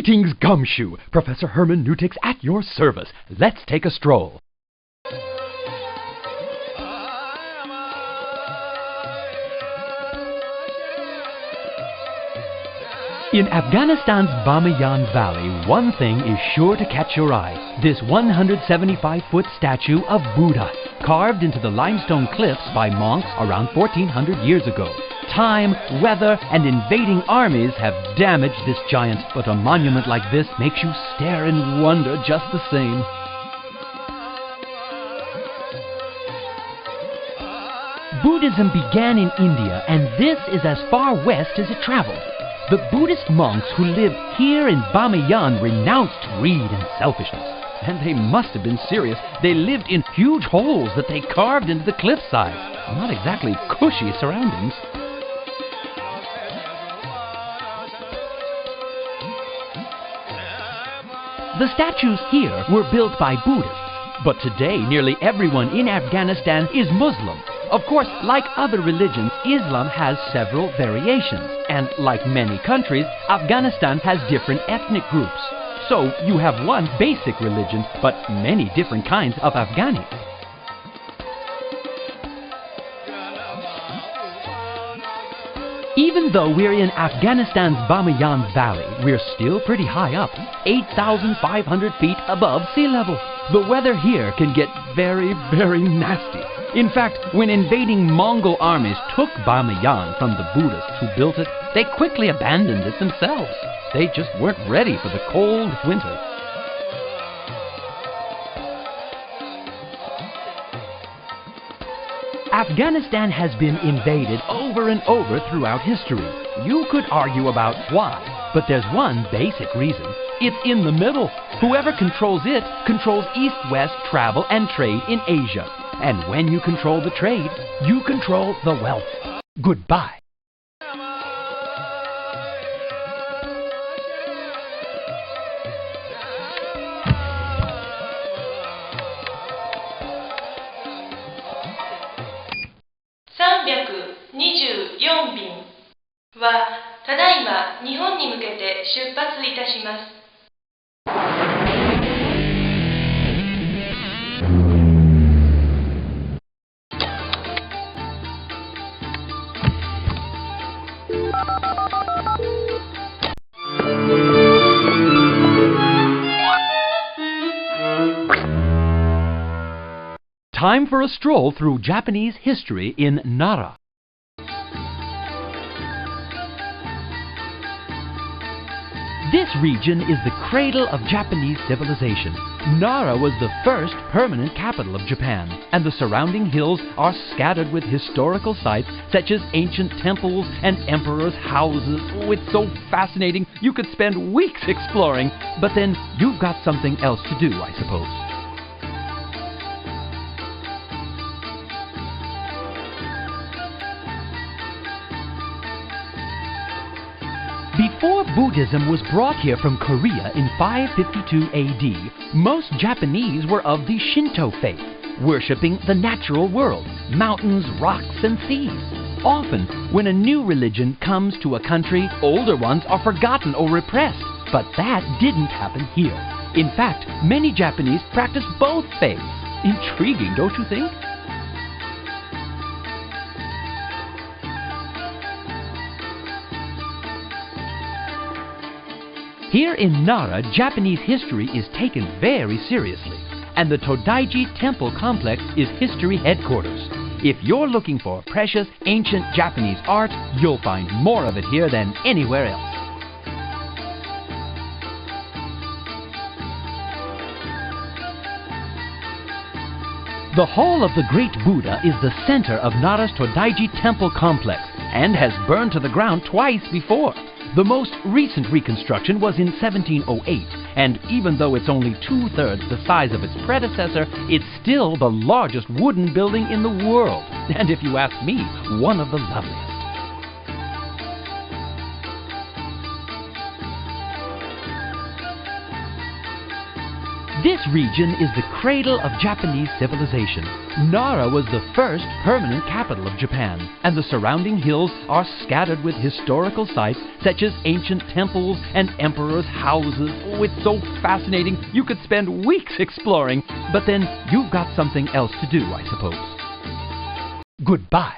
Greetings, Gumshoe! Professor Herman Nootix at your service. Let's take a stroll. In Afghanistan's Bamiyan Valley, one thing is sure to catch your eye. This 175-foot statue of Buddha, carved into the limestone cliffs by monks around 1400 years ago. Time, weather, and invading armies have damaged this giant, but a monument like this makes you stare in wonder just the same. Buddhism began in India, and this is as far west as it traveled. The Buddhist monks who lived here in Bamiyan renounced greed and selfishness. And they must have been serious. They lived in huge holes that they carved into the cliffside. Not exactly cushy surroundings. The statues here were built by Buddhists. But today, nearly everyone in Afghanistan is Muslim. Of course, like other religions, Islam has several variations. And like many countries, Afghanistan has different ethnic groups. So you have one basic religion, but many different kinds of Afghanis. Even though we're in Afghanistan's Bamiyan Valley, we're still pretty high up, 8,500 feet above sea level. The weather here can get very, very nasty. In fact, when invading Mongol armies took Bamiyan from the Buddhists who built it, they quickly abandoned it themselves. They just weren't ready for the cold winter. Afghanistan has been invaded over and over throughout history. You could argue about why, but there's one basic reason. It's in the middle. Whoever controls it controls east-west travel and trade in Asia. And when you control the trade, you control the wealth. Goodbye.便はただいま日本に向けて出発いたします。Time for a stroll through Japanese history in Nara. This region is the cradle of Japanese civilization. Nara was the first permanent capital of Japan, and the surrounding hills are scattered with historical sites such as ancient temples and emperors' houses. Oh, it's so fascinating. You could spend weeks exploring, but then you've got something else to do, I suppose. Before Buddhism was brought here from Korea in 552 AD, most Japanese were of the Shinto faith, worshipping the natural world, mountains, rocks, and seas. Often, when a new religion comes to a country, older ones are forgotten or repressed. But that didn't happen here. In fact, many Japanese practice both faiths. Intriguing, don't you think? Here in Nara, Japanese history is taken very seriously, and the Todaiji Temple Complex is history headquarters. If you're looking for precious, ancient Japanese art, you'll find more of it here than anywhere else. The Hall of the Great Buddha is the center of Nara's Todaiji Temple Complex and has burned to the ground twice before. The most recent reconstruction was in 1708, and even though it's only two-thirds the size of its predecessor, it's still the largest wooden building in the world, and if you ask me, one of the loveliest. This region is the cradle of Japanese civilization. Nara was the first permanent capital of Japan, and the surrounding hills are scattered with historical sites such as ancient temples and emperors' houses. Oh, it's so fascinating, you could spend weeks exploring, but then you've got something else to do, I suppose. Goodbye.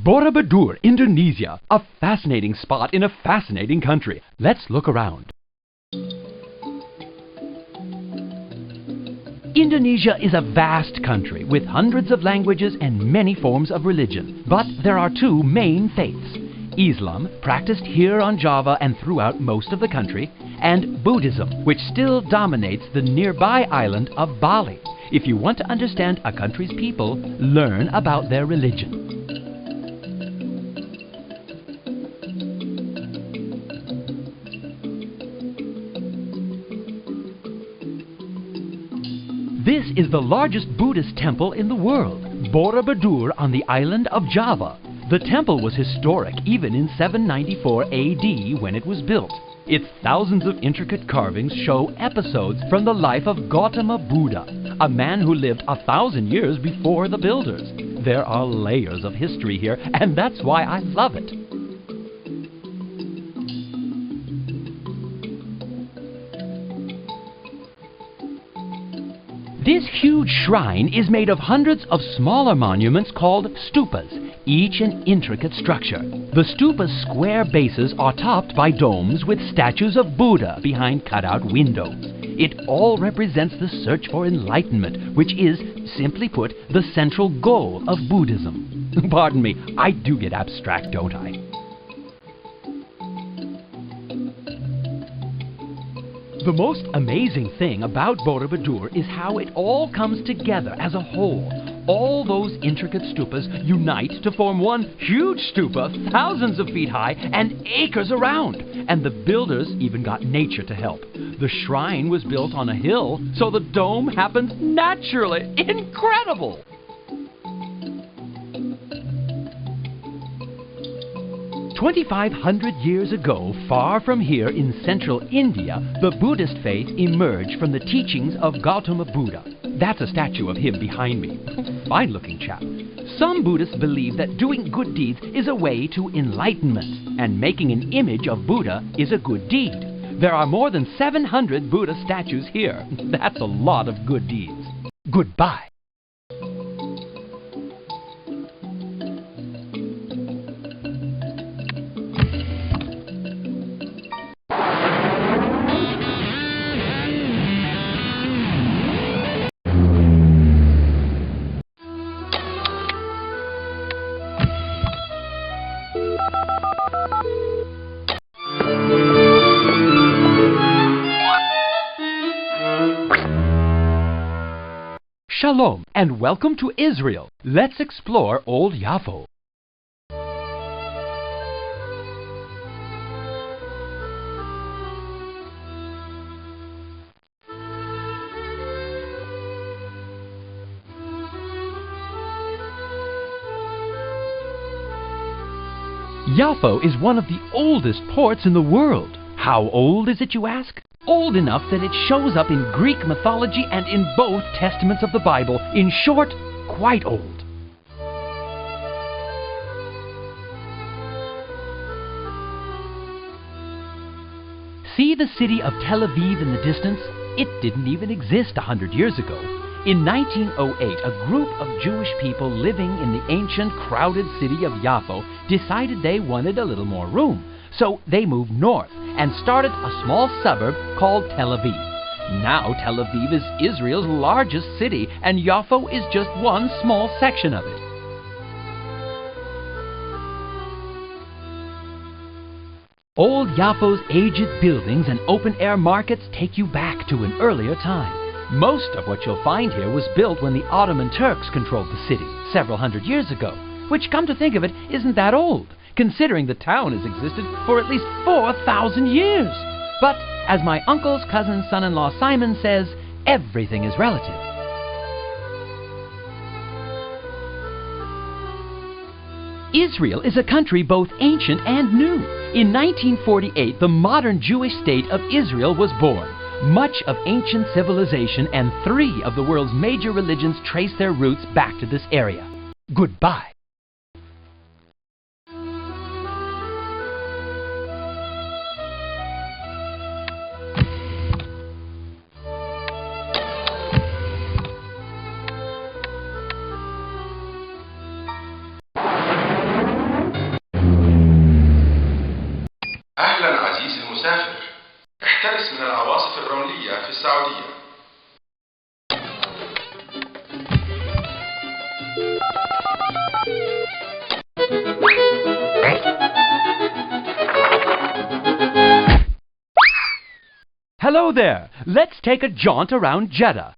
Borobudur, Indonesia, a fascinating spot in a fascinating country. Let's look around. Indonesia is a vast country with hundreds of languages and many forms of religion. But there are two main faiths: Islam, practiced here on Java and throughout most of the country, and Buddhism, which still dominates the nearby island of Bali. If you want to understand a country's people, learn about their religion. This is the largest Buddhist temple in the world, Borobudur on the island of Java. The temple was historic even in 794 AD when it was built. Its thousands of intricate carvings show episodes from the life of Gautama Buddha, a man who lived 1,000 years before the builders. There are layers of history here, and that's why I love it. This huge shrine is made of hundreds of smaller monuments called stupas, each an intricate structure. The stupa's square bases are topped by domes with statues of Buddha behind cutout windows. It all represents the search for enlightenment, which is, simply put, the central goal of Buddhism. Pardon me, I do get abstract, don't I? The most amazing thing about Borobudur is how it all comes together as a whole. All those intricate stupas unite to form one huge stupa thousands of feet high and acres around. And the builders even got nature to help. The shrine was built on a hill, so the dome happens naturally. Incredible! 2,500 years ago, far from here in central India, the Buddhist faith emerged from the teachings of Gautama Buddha. That's a statue of him behind me. Fine-looking chap. Some Buddhists believe that doing good deeds is a way to enlightenment, and making an image of Buddha is a good deed. There are more than 700 Buddha statues here. That's a lot of good deeds. Goodbye. Shalom and welcome to Israel. Let's explore Old Yafo. Yafo is one of the oldest ports in the world. How old is it, you ask? Old enough that it shows up in Greek mythology and in both testaments of the Bible. In short, quite old. See the city of Tel Aviv in the distance? It didn't even exist 100 years ago. In 1908, a group of Jewish people living in the ancient, crowded city of Yafo decided they wanted a little more room. So they moved north and started a small suburb called Tel Aviv. Now Tel Aviv is Israel's largest city, and Yafo is just one small section of it. Old Yafo's aged buildings and open-air markets take you back to an earlier time. Most of what you'll find here was built when the Ottoman Turks controlled the city several hundred years ago, which, come to think of it, isn't that old, considering the town has existed for at least 4,000 years. But, as my uncle's cousin's son-in-law Simon says, everything is relative. Israel is a country both ancient and new. In 1948, the modern Jewish state of Israel was born. Much of ancient civilization and 3 of the world's major religions trace their roots back to this area. Goodbye. أهلا عزيزي المسافر، احترس من العواصف الرملية في السعودية. Hello there! Let's take a jaunt around Jeddah.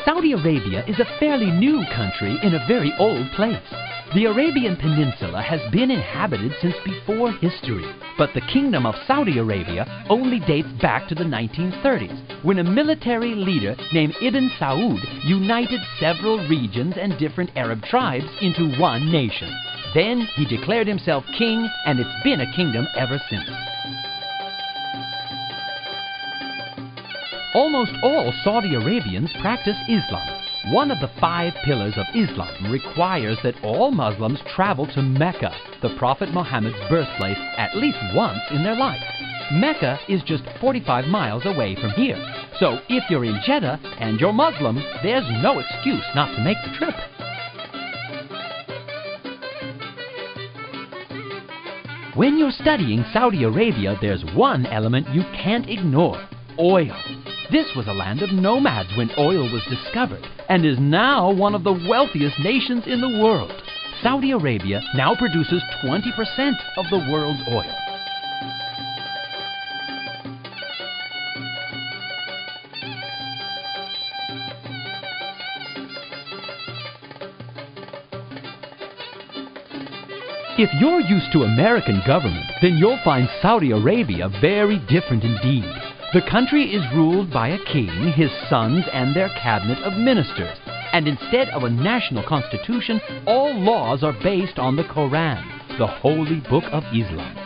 Saudi Arabia is a fairly new country in a very old place. The Arabian Peninsula has been inhabited since before history, but the Kingdom of Saudi Arabia only dates back to the 1930s, when a military leader named Ibn Saud united several regions and different Arab tribes into one nation. Then he declared himself king, and it's been a kingdom ever since. Almost all Saudi Arabians practice Islam. One of the 5 pillars of Islam requires that all Muslims travel to Mecca, the Prophet Muhammad's birthplace, at least once in their life. Mecca is just 45 miles away from here, so if you're in Jeddah and you're Muslim, there's no excuse not to make the trip. When you're studying Saudi Arabia, there's one element you can't ignore: oil. This was a land of nomads when oil was discovered, and is now one of the wealthiest nations in the world. Saudi Arabia now produces 20% of the world's oil. If you're used to American government, then you'll find Saudi Arabia very different indeed. The country is ruled by a king, his sons, and their cabinet of ministers. And instead of a national constitution, all laws are based on the Quran, the holy book of Islam.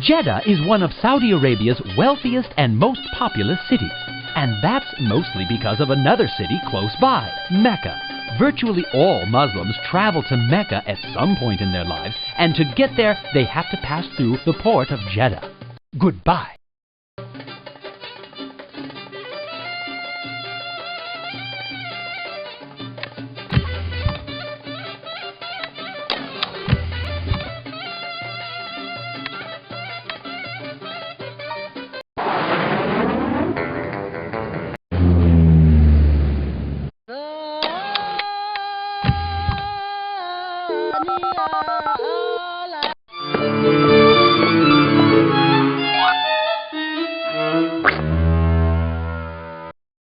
Jeddah is one of Saudi Arabia's wealthiest and most populous cities. And that's mostly because of another city close by, Mecca. Virtually all Muslims travel to Mecca at some point in their lives, and to get there, they have to pass through the port of Jeddah. Goodbye.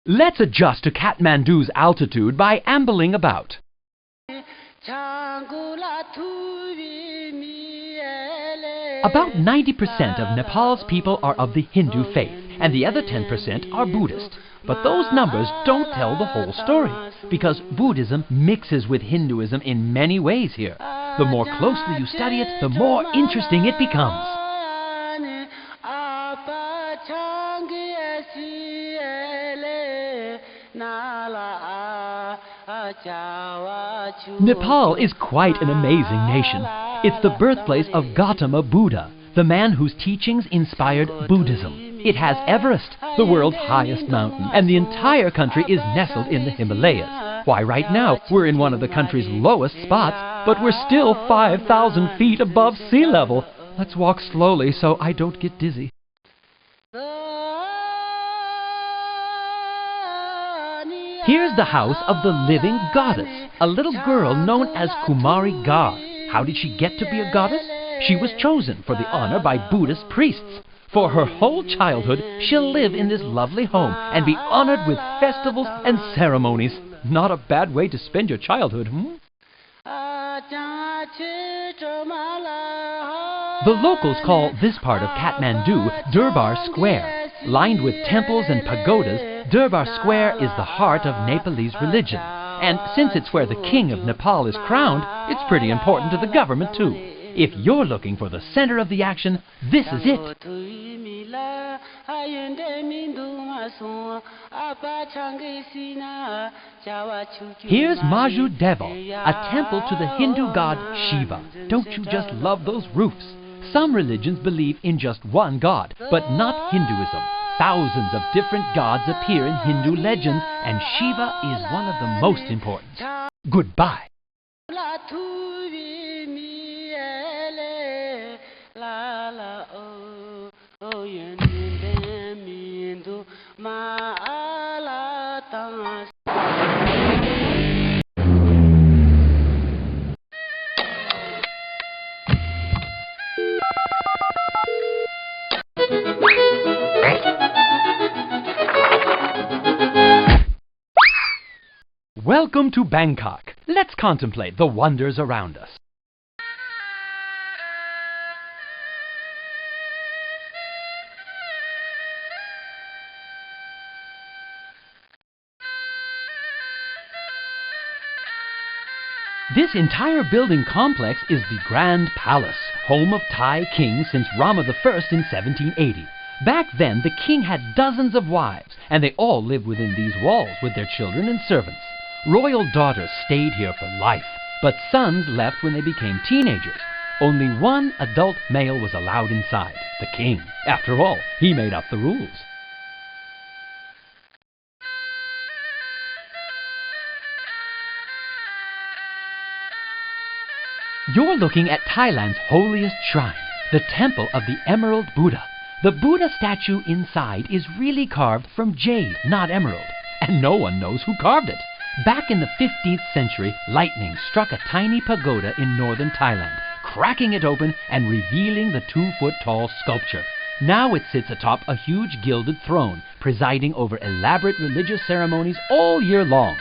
Let's adjust to Kathmandu's altitude by ambling about. About 90% of Nepal's people are of the Hindu faith, and the other 10% are Buddhist. But those numbers don't tell the whole story, because Buddhism mixes with Hinduism in many ways here. The more closely you study it, the more interesting it becomes. Nepal is quite an amazing nation. It's the birthplace of Gautama Buddha, the man whose teachings inspired Buddhism. It has Everest, the world's highest mountain, and the entire country is nestled in the Himalayas. Why, right now, we're in one of the country's lowest spots, but we're still 5,000 feet above sea level. Let's walk slowly so I don't get dizzy. Here's the house of the living goddess, a little girl known as Kumari Gar. How did she get to be a goddess? She was chosen for the honor by Buddhist priests. For her whole childhood, she'll live in this lovely home and be honored with festivals and ceremonies. Not a bad way to spend your childhood, hmm? The locals call this part of Kathmandu Durbar Square. Lined with temples and pagodas, Durbar Square is the heart of Nepalese religion. And since it's where the king of Nepal is crowned, it's pretty important to the government too. If you're looking for the center of the action, this is it. Here's Maju Deval, a temple to the Hindu god Shiva. Don't you just love those roofs? Some religions believe in just one god, but not Hinduism. Thousands of different gods appear in Hindu legends, and Shiva is one of the most important. Goodbye. Welcome to Bangkok. Let's contemplate the wonders around us. This entire building complex is the Grand Palace, home of Thai kings since Rama I in 1780. Back then, the king had dozens of wives, and they all lived within these walls with their children and servants. Royal daughters stayed here for life, but sons left when they became teenagers. Only one adult male was allowed inside, the king. After all, he made up the rules. You're looking at Thailand's holiest shrine, the Temple of the Emerald Buddha. The Buddha statue inside is really carved from jade, not emerald, and no one knows who carved it. Back in the 15th century, lightning struck a tiny pagoda in northern Thailand, cracking it open and revealing the 2-foot-tall sculpture. Now it sits atop a huge gilded throne, presiding over elaborate religious ceremonies all year long.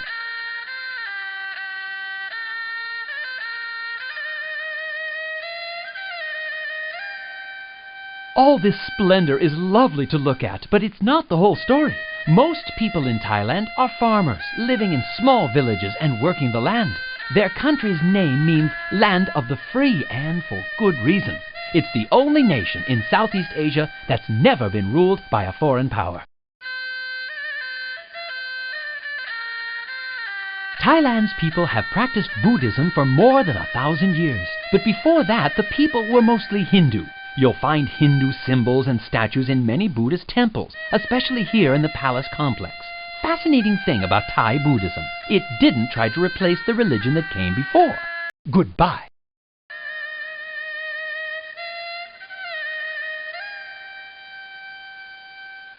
All this splendor is lovely to look at, but it's not the whole story. Most people in Thailand are farmers, living in small villages and working the land. Their country's name means land of the free, and for good reason. It's the only nation in Southeast Asia that's never been ruled by a foreign power. Thailand's people have practiced Buddhism for more than 1,000 years, but before that the people were mostly Hindu. You'll find Hindu symbols and statues in many Buddhist temples, especially here in the palace complex. Fascinating thing about Thai Buddhism, it didn't try to replace the religion that came before. Goodbye.